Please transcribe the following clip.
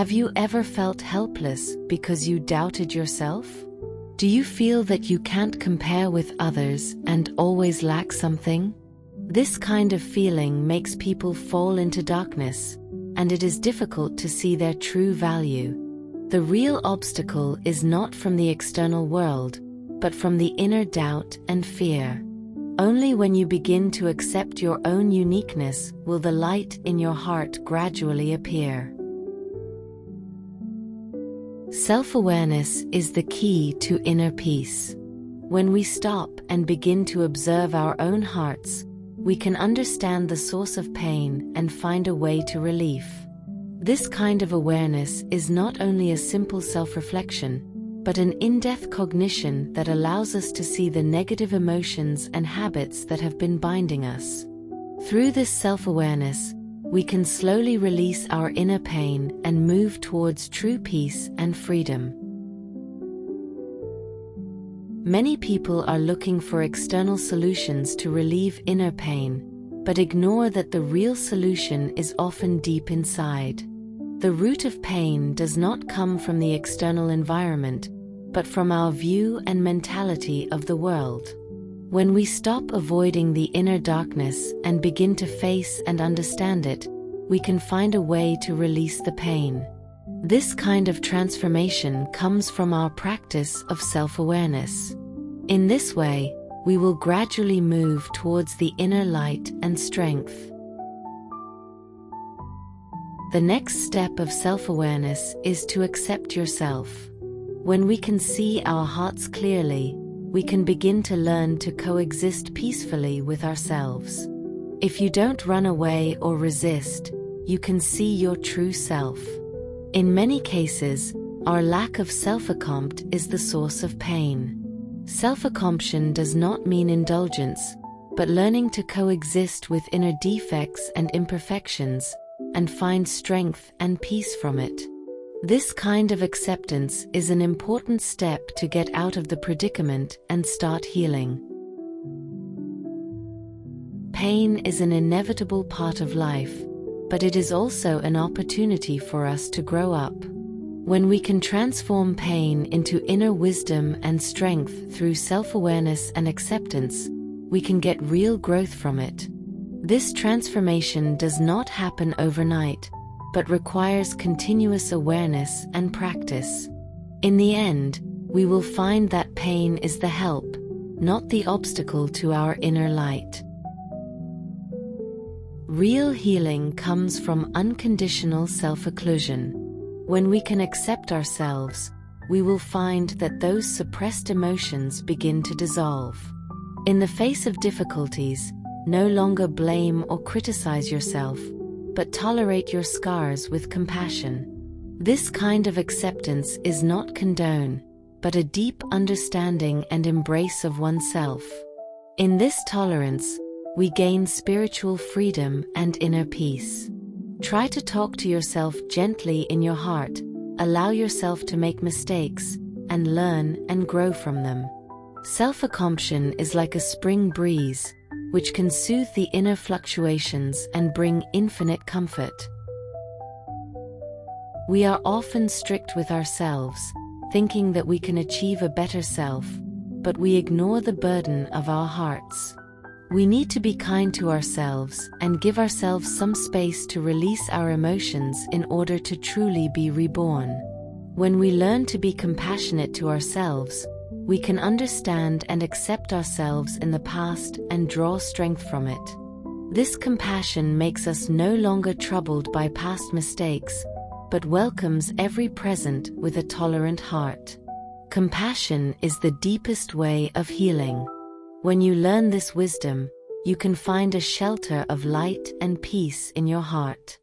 Have you ever felt helpless because you doubted yourself? Do you feel that you can't compare with others and always lack something? This kind of feeling makes people fall into darkness, and it is difficult to see their true value. The real obstacle is not from the external world, but from the inner doubt and fear. Only when you begin to accept your own uniqueness will the light in your heart gradually appear. Self-awareness is the key to inner peace. When we stop and begin to observe our own hearts, we can understand the source of pain and find a way to relief. This kind of awareness is not only a simple self-reflection, but an in-depth cognition that allows us to see the negative emotions and habits that have been binding us. Through this self-awareness, we can slowly release our inner pain and move towards true peace and freedom. Many people are looking for external solutions to relieve inner pain, but ignore that the real solution is often deep inside. The root of pain does not come from the external environment, but from our view and mentality of the world. When we stop avoiding the inner darkness and begin to face and understand it, we can find a way to release the pain. This kind of transformation comes from our practice of self-awareness. In this way, we will gradually move towards the inner light and strength. The next step of self-awareness is to accept yourself. When we can see our hearts clearly, we can begin to learn to coexist peacefully with ourselves. If you don't run away or resist, you can see your true self. In many cases, our lack of self-accept is the source of pain. Self-acceptance does not mean indulgence, but learning to coexist with inner defects and imperfections, and find strength and peace from it. This kind of acceptance is an important step to get out of the predicament and start healing. Pain is an inevitable part of life, but it is also an opportunity for us to grow up. When we can transform pain into inner wisdom and strength through self-awareness and acceptance, we can get real growth from it. This transformation does not happen overnight, but requires continuous awareness and practice. In the end, we will find that pain is the help, not the obstacle to our inner light. Real healing comes from unconditional self-inclusion. When we can accept ourselves, we will find that those suppressed emotions begin to dissolve. In the face of difficulties, no longer blame or criticize yourself, but tolerate your scars with compassion. This kind of acceptance is not condone, but a deep understanding and embrace of oneself. In this tolerance, we gain spiritual freedom and inner peace. Try to talk to yourself gently in your heart, allow yourself to make mistakes, and learn and grow from them. Self-acceptance is like a spring breeze, which can soothe the inner fluctuations and bring infinite comfort. We are often strict with ourselves, thinking that we can achieve a better self, but we ignore the burden of our hearts. We need to be kind to ourselves and give ourselves some space to release our emotions in order to truly be reborn. When we learn to be compassionate to ourselves, we can understand and accept ourselves in the past and draw strength from it. This compassion makes us no longer troubled by past mistakes, but welcomes every present with a tolerant heart. Compassion is the deepest way of healing. When you learn this wisdom, you can find a shelter of light and peace in your heart.